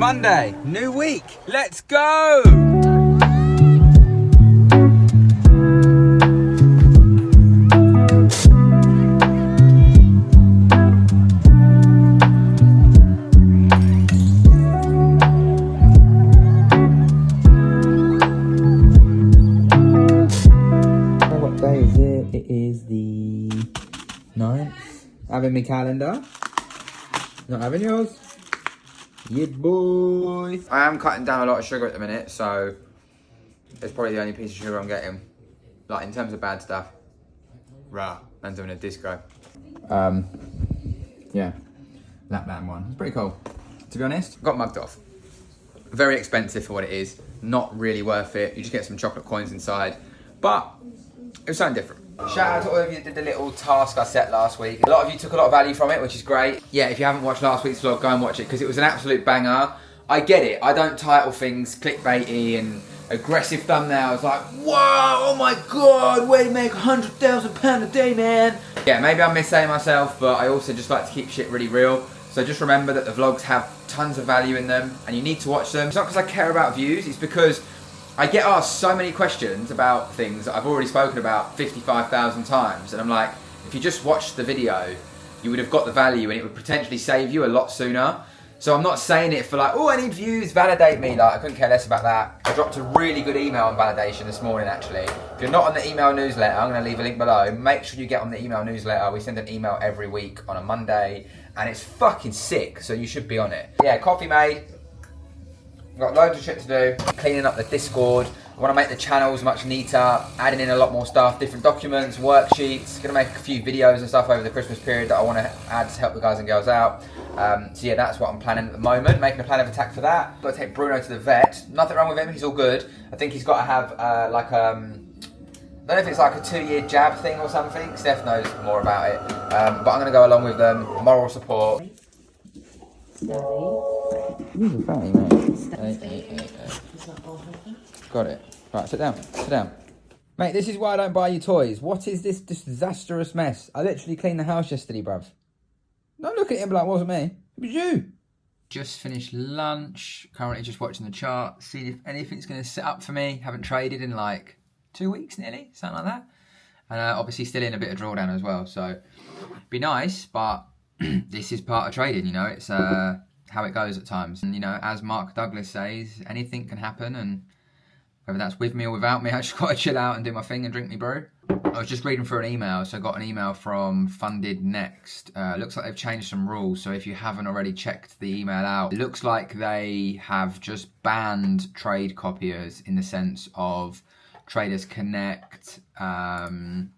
Monday, new week. Let's go! What day is it? It is the 9th. Having my calendar. Not having yours. Yeah, boy. I am cutting down a lot of sugar at the minute, so it's probably the only piece of sugar I'm getting. Like in terms of bad stuff. Rah, man's doing a disco. Yeah, that one. It's pretty cool. To be honest, got mugged off. Very expensive for what it is. Not really worth it. You just get some chocolate coins inside, but it was something different. Shout out to all of you that did the little task I set last week. A lot of you took a lot of value from it, which is great. Yeah, if you haven't watched last week's vlog, go and watch it because it was an absolute banger. I get it. I don't title things clickbaity and aggressive thumbnails like, whoa, oh my God, way to make £100,000 a day, man. Yeah, maybe I'm missaying myself, but I also just like to keep shit really real. So just remember that the vlogs have tons of value in them and you need to watch them. It's not because I care about views, it's because I get asked so many questions about things that I've already spoken about 55,000 times, and I'm like, if you just watched the video, you would have got the value and it would potentially save you a lot sooner. So I'm not saying it for like, oh, I need views, validate me. Like, I couldn't care less about that. I dropped a really good email on validation this morning, actually. If you're not on the email newsletter, I'm going to leave a link below. Make sure you get on the email newsletter. We send an email every week on a Monday, and it's fucking sick, so you should be on it. Yeah, coffee made. Got loads of shit to do, cleaning up the Discord. I want to make the channels much neater, adding in a lot more stuff, different documents, worksheets. Gonna make a few videos and stuff over the Christmas period that I want to add to help the guys and girls out. So yeah, that's what I'm planning at the moment, making a plan of attack for that. Got to take Bruno to the vet. Nothing wrong with him, he's all good. I think he's got to have I don't know if it's like a 2-year jab thing or something. Steph knows more about it. But I'm gonna go along with them, moral support. He's a fatty, mate. Got it. Right, sit down. Sit down. Mate, this is why I don't buy you toys. What is this disastrous mess? I literally cleaned the house yesterday, bruv. Don't look at him like it wasn't me. It was you. Just finished lunch. Currently just watching the chart. Seeing if anything's going to sit up for me. Haven't traded in like 2 weeks nearly. Something like that. And obviously still in a bit of drawdown as well. So, be nice, but this is part of trading, you know. It's how it goes at times. And, you know, as Mark Douglas says, anything can happen. And whether that's with me or without me, I just got to chill out and do my thing and drink me brew. I was just reading through an email. So I got an email from Funded Next. Looks like they've changed some rules. So if you haven't already checked the email out, it looks like they have just banned trade copiers in the sense of Traders Connect and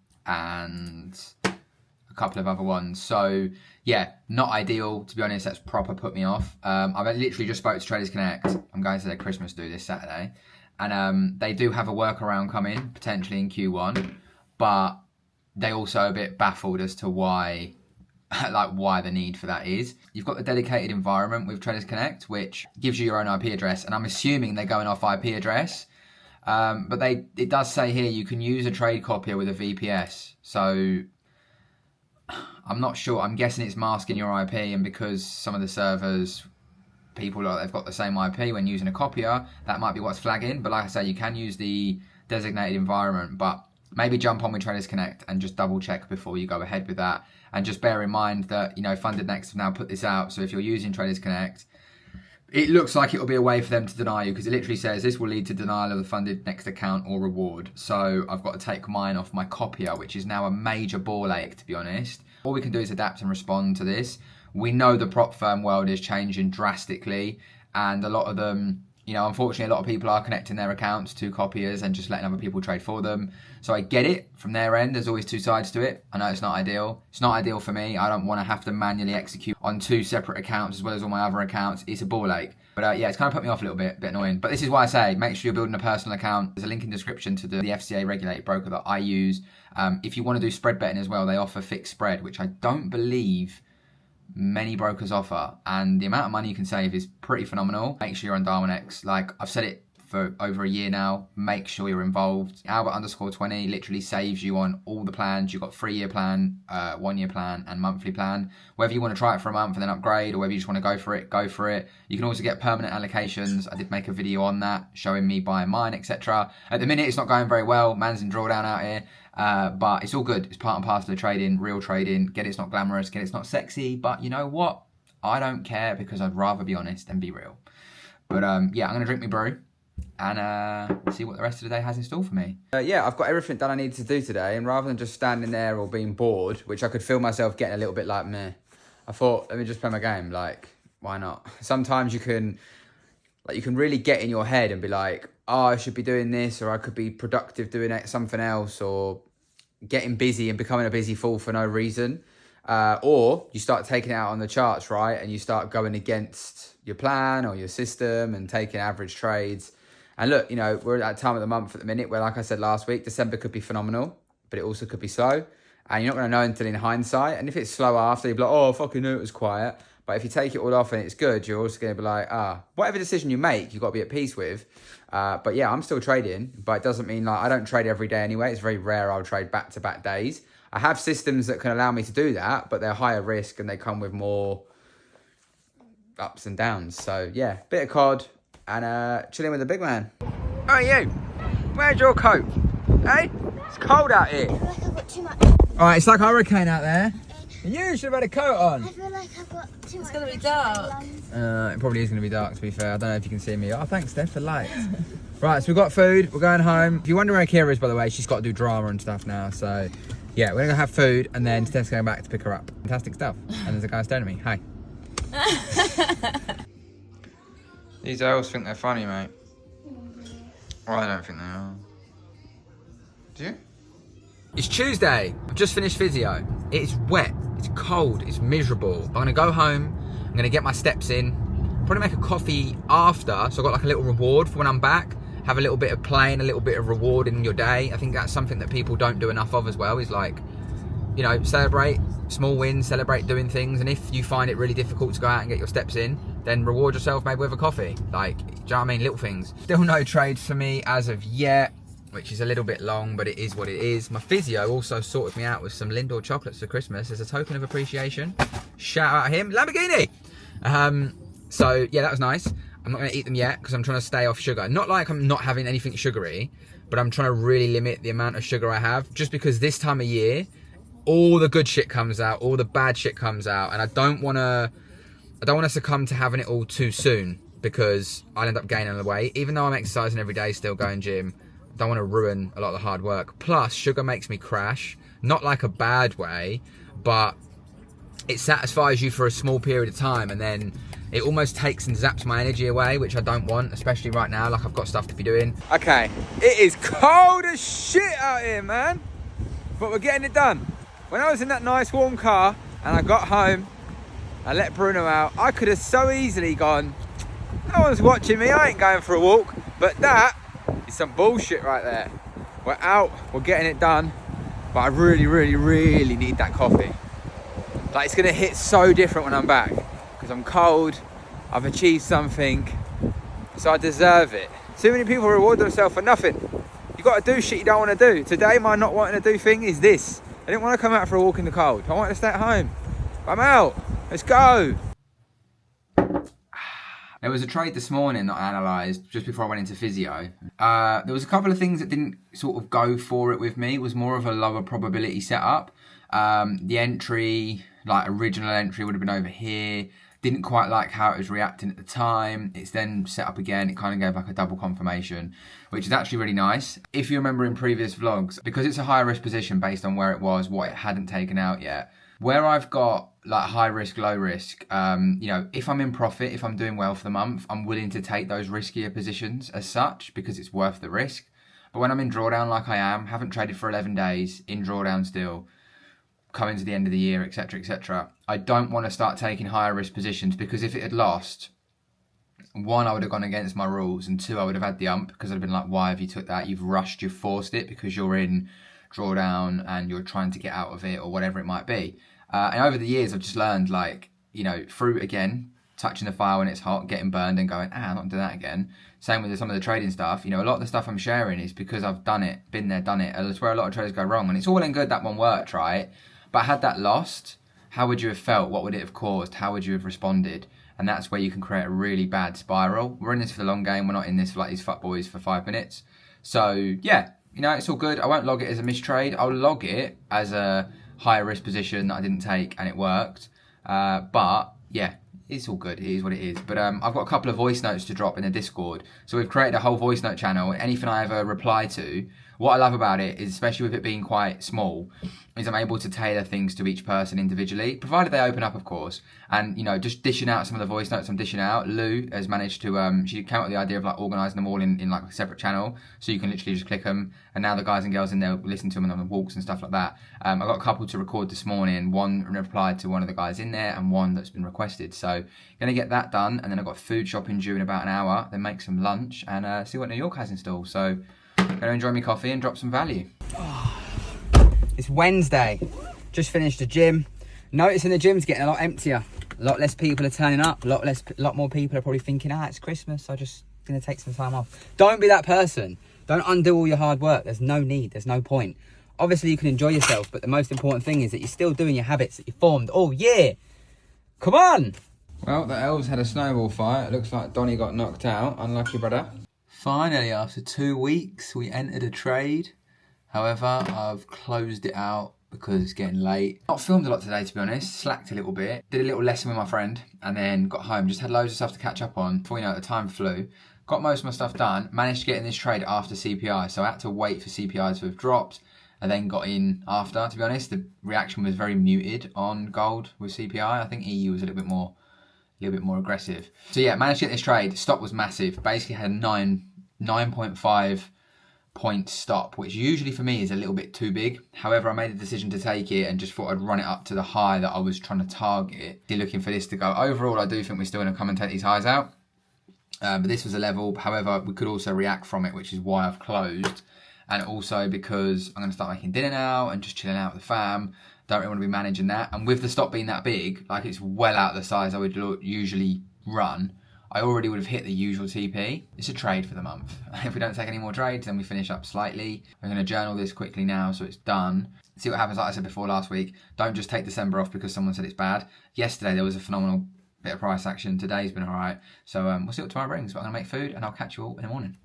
a couple of other ones. So yeah, not ideal, to be honest. That's proper put me off. I've literally just spoke to Traders Connect. I'm going to their Christmas do this Saturday. And they do have a workaround coming, potentially in Q1. But they also a bit baffled as to why the need for that is. You've got the dedicated environment with Traders Connect, which gives you your own IP address. And I'm assuming they're going off IP address. But it does say here you can use a trade copier with a VPS. So I'm not sure. I'm guessing it's masking your IP, and because some of the servers, people they've got the same IP when using a copier, that might be what's flagging. But like I say, you can use the designated environment, but maybe jump on with Traders Connect and just double check before you go ahead with that. And just bear in mind that, you know, Funded Next have now put this out. So if you're using Traders Connect, it looks like it will be a way for them to deny you, because it literally says this will lead to denial of the Funded Next account or reward. So I've got to take mine off my copier, which is now a major ball ache, to be honest. All we can do is adapt and respond to this. We know the prop firm world is changing drastically, and a lot of them, you know, unfortunately, a lot of people are connecting their accounts to copiers and just letting other people trade for them. So I get it from their end. There's always two sides to it. I know it's not ideal. It's not ideal for me. I don't want to have to manually execute on 2 separate accounts as well as all my other accounts. It's a ball ache. But yeah, it's kind of put me off a little bit annoying. But this is why I say, make sure you're building a personal account. There's a link in the description to the FCA regulated broker that I use. If you want to do spread betting as well, they offer fixed spread, which I don't believe many brokers offer, and the amount of money you can save is pretty phenomenal. Make sure you're on Darwin X. Like I've said it for over a year now. Make sure you're involved. Albert_20 literally saves you on all the plans. You've got 3-year plan, 1-year plan, and monthly plan. Whether you want to try it for a month and then upgrade, or whether you just want to go for it, go for it. You can also get permanent allocations. I did make a video on that, showing me buying mine, etc. At the minute, it's not going very well. Man's in drawdown out here. But it's all good. It's part and parcel of trading, real trading. Get it's not glamorous, get it's not sexy. But you know what? I don't care, because I'd rather be honest than be real. But yeah, I'm going to drink my brew and see what the rest of the day has in store for me. Yeah, I've got everything that I need to do today. And rather than just standing there or being bored, which I could feel myself getting a little bit like meh, I thought, let me just play my game. Like, why not? Sometimes you can really get in your head and be like, oh, I should be doing this, or I could be productive doing something else, or getting busy and becoming a busy fool for no reason. Or you start taking it out on the charts, right? And you start going against your plan or your system and taking average trades. And look, you know, we're at that time of the month at the minute where, like I said last week, December could be phenomenal, but it also could be slow. And you're not going to know until in hindsight. And if it's slow after, you'll be like, oh, I fucking knew it was quiet. But if you take it all off and it's good, you're also going to be like, whatever decision you make, you've got to be at peace with. But yeah, I'm still trading, but it doesn't mean like I don't trade every day anyway. It's very rare I'll trade back-to-back days. I have systems that can allow me to do that, but they're higher risk and they come with more ups and downs. So yeah, bit of COD and chilling with the big man. Oh, you, where's your coat? Hey, it's cold out here. I feel like I've got too much. All right, it's like a hurricane out there. You should have had a coat on. I feel like I've got too much. It's going to be dark. It probably is going to be dark, to be fair. I don't know if you can see me. Oh, thanks, Steph, for lights. Right, so we've got food. We're going home. If you wonder where Kira is, by the way, she's got to do drama and stuff now. So, yeah, we're going to have food, and then Steph's going back to pick her up. Fantastic stuff. And there's a guy staring at me. Hi. These girls think they're funny, mate. Well, I don't think they are. Do you? It's Tuesday. I've just finished physio. It's wet. It's cold. It's miserable. I'm going to go home. I'm going to get my steps in. Probably make a coffee after, so I've got like a little reward for when I'm back. Have a little bit of playing, a little bit of reward in your day. I think that's something that people don't do enough of as well, is like, you know, celebrate small wins, celebrate doing things. And if you find it really difficult to go out and get your steps in, then reward yourself maybe with a coffee. Like, do you know what I mean? Little things. Still no trades for me as of yet, which is a little bit long, but it is what it is. My physio also sorted me out with some Lindor chocolates for Christmas as a token of appreciation. Shout out him, Lamborghini! So yeah, that was nice. I'm not going to eat them yet because I'm trying to stay off sugar. Not like I'm not having anything sugary, but I'm trying to really limit the amount of sugar I have, just because this time of year, all the good shit comes out, all the bad shit comes out, and I don't want to succumb to having it all too soon, because I'll end up gaining the weight. Even though I'm exercising every day, still going gym, I don't want to ruin a lot of the hard work. Plus, sugar makes me crash, not like a bad way, but it satisfies you for a small period of time, and then it almost takes and zaps my energy away, which I don't want, especially right now, like I've got stuff to be doing. Okay, it is cold as shit out here, man, but we're getting it done. When I was in that nice warm car and I got home, I let Bruno out, I could have so easily gone, no one's watching me, I ain't going for a walk. But that is some bullshit right there. We're out, we're getting it done, but I really, really, really need that coffee. Like, it's gonna hit so different when I'm back, because I'm cold, I've achieved something, so I deserve it. Too many people reward themselves for nothing. You gotta do shit you don't wanna do. Today, my not wanting to do thing is this. I didn't want to come out for a walk in the cold. I wanted to stay at home. I'm out. Let's go. There was a trade this morning that I analysed just before I went into physio. There was a couple of things that didn't sort of go for it with me. It was more of a lower probability setup. The entry, like original entry, would have been over here. Didn't quite like how it was reacting at the time. It's then set up again. It kind of gave like a double confirmation, which is actually really nice. If you remember in previous vlogs, because it's a high risk position based on where it was, what it hadn't taken out yet, where I've got like high risk, low risk, you know, if I'm in profit, if I'm doing well for the month, I'm willing to take those riskier positions as such, because it's worth the risk. But when I'm in drawdown like I am, haven't traded for 11 days, in drawdown still, coming to the end of the year, etc., etc., I don't want to start taking higher risk positions, because if it had lost, one, I would have gone against my rules, and two, I would have had the ump, because I'd have been like, why have you took that? You've rushed, you've forced it because you're in drawdown and you're trying to get out of it, or whatever it might be. And over the years, I've just learned, like, you know, through, again, touching the fire when it's hot, getting burned and going, I'm not doing that again. Same with some of the trading stuff. You know, a lot of the stuff I'm sharing is because I've done it, been there, done it. And that's where a lot of traders go wrong. And it's all in good that one worked, right? But had that lost, how would you have felt? What would it have caused? How would you have responded? And that's where you can create a really bad spiral. We're in this for the long game. We're not in this for like these fuck boys for 5 minutes. So yeah, you know, it's all good. I won't log it as a mistrade. I'll log it as a higher risk position that I didn't take and it worked. But yeah, it's all good. It is what it is. But I've got a couple of voice notes to drop in the Discord. So we've created a whole voice note channel. Anything I ever reply to, what I love about it is, especially with it being quite small, is I'm able to tailor things to each person individually, provided they open up, of course. And, you know, just dishing out some of the voice notes I'm dishing out. Lou has managed to, she came up with the idea of like organising them all in like a separate channel. So you can literally just click them. And now the guys and girls in there listen to them on the walks and stuff like that. I got a couple to record this morning. One replied to one of the guys in there and one that's been requested. So going to get that done. And then I've got food shopping due in about an hour. Then make some lunch and see what New York has in store. So going to enjoy my coffee and drop some value. It's Wednesday. Just finished the gym. Noticing the gym's getting a lot emptier. A lot less people are turning up. A lot more people are probably thinking, it's Christmas, so I'm just going to take some time off. Don't be that person. Don't undo all your hard work. There's no need. There's no point. Obviously, you can enjoy yourself, but the most important thing is that you're still doing your habits that you formed all year. Come on. Well, the elves had a snowball fight. It looks like Donnie got knocked out. Unlucky, brother. Finally, after 2 weeks, we entered a trade. However, I've closed it out because it's getting late. Not filmed a lot today, to be honest. Slacked a little bit. Did a little lesson with my friend and then got home. Just had loads of stuff to catch up on. Before you know it, the time flew. Got most of my stuff done. Managed to get in this trade after CPI. So I had to wait for CPI to have dropped. I then got in after. To be honest, the reaction was very muted on gold with CPI. I think EU was a little bit more aggressive. So yeah, managed to get this trade. Stop was massive. Basically had a 9.5 point stop, which usually for me is a little bit too big. However, I made the decision to take it and just thought I'd run it up to the high that I was trying to target. Looking for this to go. Overall, I do think we're still going to come and take these highs out. But this was a level. However, we could also react from it, which is why I've closed. And also because I'm going to start making dinner now and just chilling out with the fam. Don't really want to be managing that. And with the stop being that big, like it's well out of the size I would usually run, I already would have hit the usual TP. It's a trade for the month. If we don't take any more trades, then we finish up slightly. I'm going to journal this quickly now so it's done. See what happens, like I said before last week. Don't just take December off because someone said it's bad. Yesterday there was a phenomenal bit of price action. Today's been all right. So we'll see what tomorrow brings. But I'm going to make food and I'll catch you all in the morning.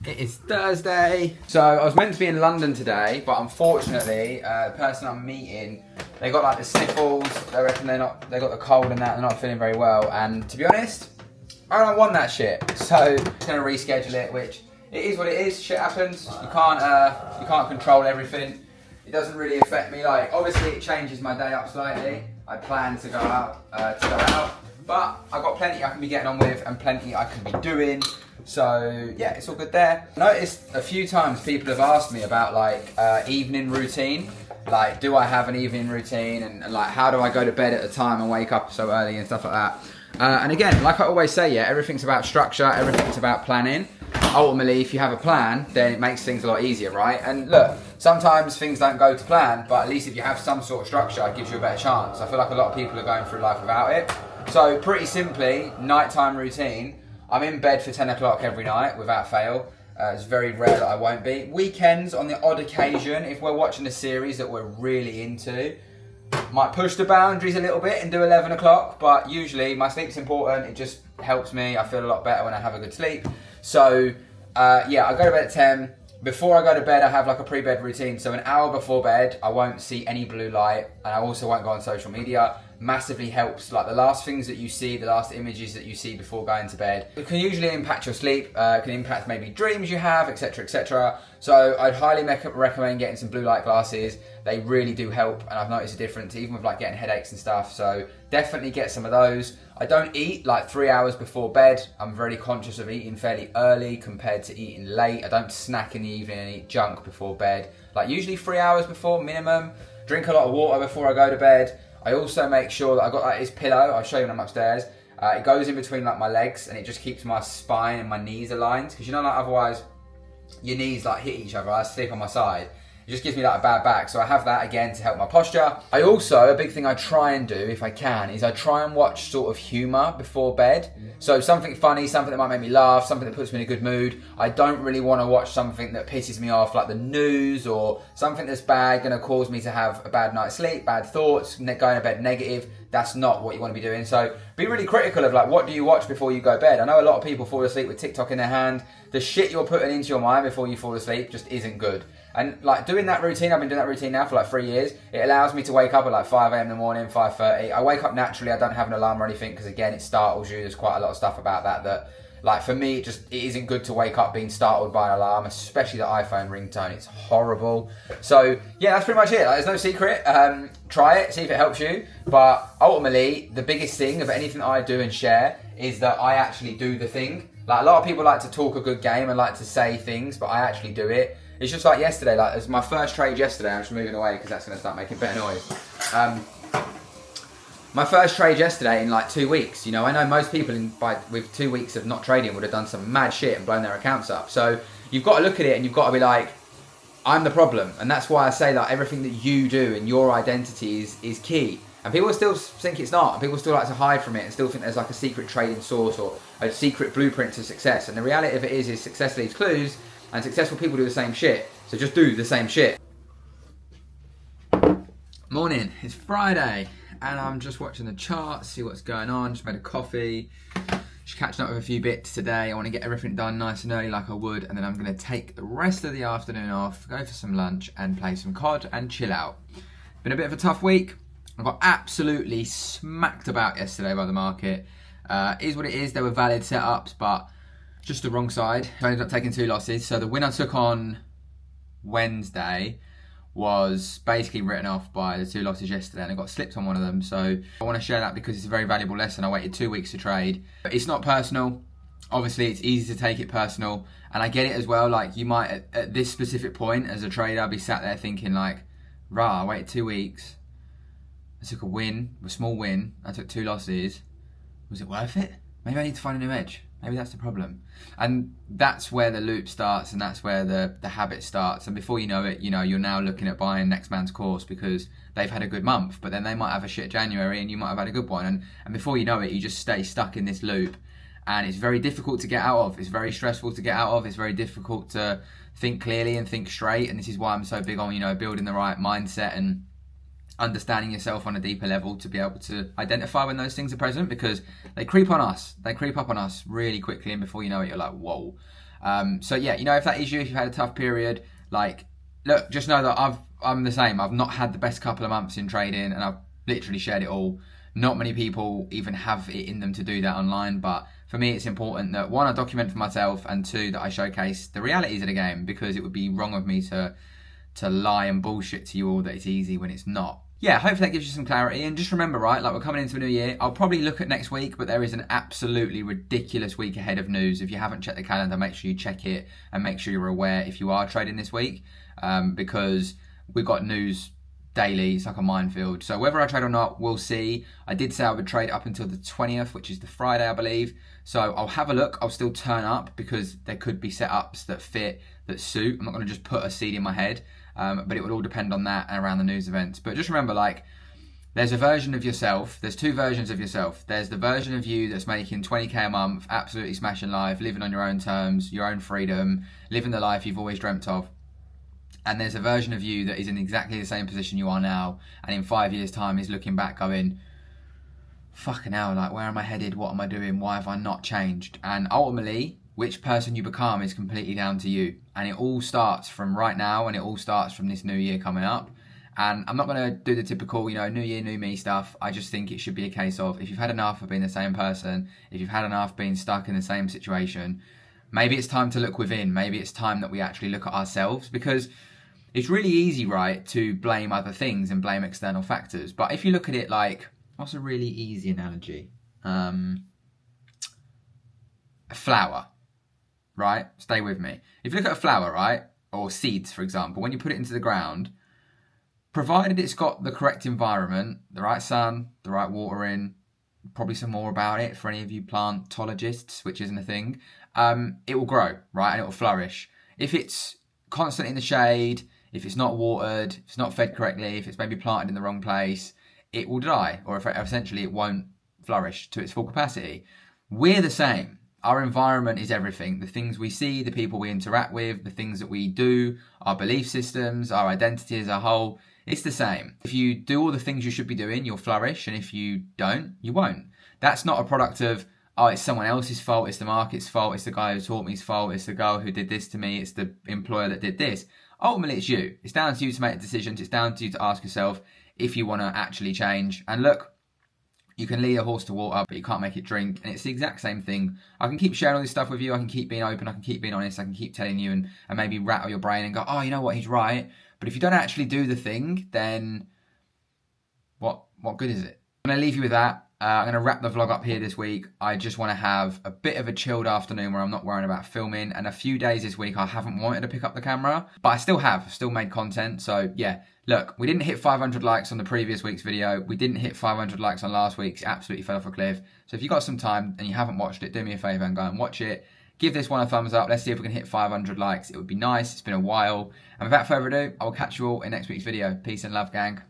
It is Thursday. So I was meant to be in London today, but unfortunately, the person I'm meeting, they got like the sniffles. They reckon they got the cold and that. They're not feeling very well. And to be honest, I don't want that shit. So I'm gonna reschedule it, which it is what it is. Shit happens. You can't control everything. It doesn't really affect me. Like obviously, it changes my day up slightly. I plan to go out, but I've got plenty I can be getting on with and plenty I can be doing. So yeah, it's all good there. I noticed a few times people have asked me about like evening routine. Like, do I have an evening routine and like how do I go to bed at a time and wake up so early and stuff like that. And again, like I always say, yeah, everything's about structure, everything's about planning. Ultimately, if you have a plan, then it makes things a lot easier, right? And look, sometimes things don't go to plan, but at least if you have some sort of structure, it gives you a better chance. I feel like a lot of people are going through life without it. So pretty simply, nighttime routine. I'm in bed for 10 o'clock every night without fail. It's very rare that I won't be. Weekends, on the odd occasion, if we're watching a series that we're really into, might push the boundaries a little bit and do 11 o'clock, but usually my sleep's important. It just helps me. I feel a lot better when I have a good sleep. So yeah, I go to bed at 10. Before I go to bed, I have like a pre-bed routine. So an hour before bed, I won't see any blue light and I also won't go on social media. Massively helps. Like the last things that you see, the last images that you see before going to bed, it can usually impact your sleep, can impact maybe dreams you have, etc, etc. So I'd highly recommend getting some blue light glasses. They really do help and I've noticed a difference even with like getting headaches and stuff. So definitely get some of those. I don't eat like 3 hours before bed. I'm very conscious of eating fairly early compared to eating late. I don't snack in the evening and eat junk before bed. Like usually 3 hours before minimum. Drink a lot of water before I go to bed. I also make sure that I got like this pillow. I'll show you when I'm upstairs. It goes in between like my legs and it just keeps my spine and my knees aligned. Because you know, like otherwise your knees like hit each other. I sleep on my side It just gives me like a bad back. So I have that again to help my posture. I also, a big thing I try and do, if I can, is I try and watch sort of humour before bed. So something funny, something that might make me laugh, something that puts me in a good mood. I don't really want to watch something that pisses me off, like the news or something that's bad, going to cause me to have a bad night's sleep, bad thoughts, going to bed negative. That's not what you want to be doing. So be really critical of like, what do you watch before you go to bed? I know a lot of people fall asleep with TikTok in their hand. The shit you're putting into your mind before you fall asleep just isn't good. And like doing that routine, I've been doing that routine now for like 3 years. It allows me to wake up at like 5 a.m. in the morning, 5:30. I wake up naturally. I don't have an alarm or anything because again, it startles you. There's quite a lot of stuff about that like for me, it isn't good to wake up being startled by an alarm, especially the iPhone ringtone. It's horrible. So yeah, that's pretty much it. Like, there's no secret. Try it, see if it helps you. But ultimately, the biggest thing of anything that I do and share is that I actually do the thing. Like a lot of people like to talk a good game and like to say things, but I actually do it. It's just like yesterday, like as my first trade yesterday, I'm just moving away because that's going to start making better noise. My first trade yesterday in like 2 weeks. You know, I know most people with 2 weeks of not trading would have done some mad shit and blown their accounts up. So you've got to look at it and you've got to be like, I'm the problem. And that's why I say that everything that you do and your identity is key. And people still think it's not. And people still like to hide from it and still think there's like a secret trading source or a secret blueprint to success. And the reality of it is success leaves clues and successful people do the same shit. So just do the same shit. Morning, it's Friday. And I'm just watching the charts, see what's going on. Just made a coffee. Just catching up with a few bits today. I want to get everything done nice and early like I would. And then I'm going to take the rest of the afternoon off, go for some lunch and play some COD and chill out. Been a bit of a tough week. I got absolutely smacked about yesterday by the market. Is what it is. There were valid setups, but just the wrong side. I ended up taking 2 losses. So the win I took on Wednesday was basically written off by the 2 losses yesterday, and I got slipped on one of them. So I want to share that because it's a very valuable lesson. I waited 2 weeks to trade. But it's not personal. Obviously, it's easy to take it personal, and I get it as well. Like you might, at this specific point as a trader, be sat there thinking like, rah, I waited 2 weeks. I took a win, a small win. I took 2 losses. Was it worth it? Maybe I need to find a new edge. Maybe that's the problem. And that's where the loop starts, and that's where the habit starts. And before you know it, you know, you're now looking at buying next man's course because they've had a good month, but then they might have a shit January and you might have had a good one. And before you know it, you just stay stuck in this loop. And it's very difficult to get out of. It's very stressful to get out of. It's very difficult to think clearly and think straight. And this is why I'm so big on, you know, building the right mindset and understanding yourself on a deeper level to be able to identify when those things are present, because they creep on us. They creep up on us really quickly, and before you know it, you're like, whoa. So yeah, you know, if that is you, if you've had a tough period, like, look, just know that I'm the same. I've not had the best couple of months in trading, and I've literally shared it all. Not many people even have it in them to do that online, but for me, it's important that 1, I document for myself, and 2, that I showcase the realities of the game, because it would be wrong of me to lie and bullshit to you all that it's easy when it's not. Yeah, hopefully that gives you some clarity. And just remember, right, like we're coming into a new year. I'll probably look at next week, but there is an absolutely ridiculous week ahead of news. If you haven't checked the calendar, make sure you check it and make sure you're aware if you are trading this week, because we've got news daily. It's like a minefield. So whether I trade or not, we'll see. I did say I would trade up until the 20th, which is the Friday, I believe. So I'll have a look. I'll still turn up because there could be setups that fit, that suit. I'm not going to just put a seed in my head. But it would all depend on that and around the news events. But just remember, like, there's a version of yourself. There's 2 versions of yourself. There's the version of you that's making 20k a month, absolutely smashing life, living on your own terms, your own freedom, living the life you've always dreamt of. And there's a version of you that is in exactly the same position you are now, and in 5 years' time is looking back going, fucking hell, like, where am I headed? What am I doing? Why have I not changed? And ultimately, which person you become is completely down to you. And it all starts from right now, and it all starts from this new year coming up. And I'm not going to do the typical, you know, new year, new me stuff. I just think it should be a case of, if you've had enough of being the same person, if you've had enough being stuck in the same situation, maybe it's time to look within. Maybe it's time that we actually look at ourselves, because it's really easy, right, to blame other things and blame external factors. But if you look at it like, what's a really easy analogy? A flower. Right? Stay with me. If you look at a flower, right, or seeds, for example, when you put it into the ground, provided it's got the correct environment, the right sun, the right watering, probably some more about it for any of you plantologists, which isn't a thing, it will grow, right, and it will flourish. If it's constant in the shade, if it's not watered, if it's not fed correctly, if it's maybe planted in the wrong place, it will die, or if essentially it won't flourish to its full capacity. We're the same. Our environment is everything. The things we see, the people we interact with, the things that we do, our belief systems, our identity as a whole, it's the same. If you do all the things you should be doing, you'll flourish, and if you don't, you won't. That's not a product of, oh, it's someone else's fault, it's the market's fault, it's the guy who taught me's fault, it's the girl who did this to me, it's the employer that did this. Ultimately, it's you. It's down to you to make decisions. It's down to you to ask yourself if you want to actually change. And look, you can lead a horse to water, but you can't make it drink. And it's the exact same thing. I can keep sharing all this stuff with you. I can keep being open. I can keep being honest. I can keep telling you and maybe rattle your brain and go, oh, you know what? He's right. But if you don't actually do the thing, then what good is it? I'm going to leave you with that. I'm going to wrap the vlog up here this week. I just want to have a bit of a chilled afternoon where I'm not worrying about filming. And a few days this week, I haven't wanted to pick up the camera, but I still have. I've still made content. So yeah, look, we didn't hit 500 likes on the previous week's video. We didn't hit 500 likes on last week's. It absolutely fell off a cliff. So if you've got some time and you haven't watched it, do me a favor and go and watch it. Give this one a thumbs up. Let's see if we can hit 500 likes. It would be nice. It's been a while. And without further ado, I will catch you all in next week's video. Peace and love, gang.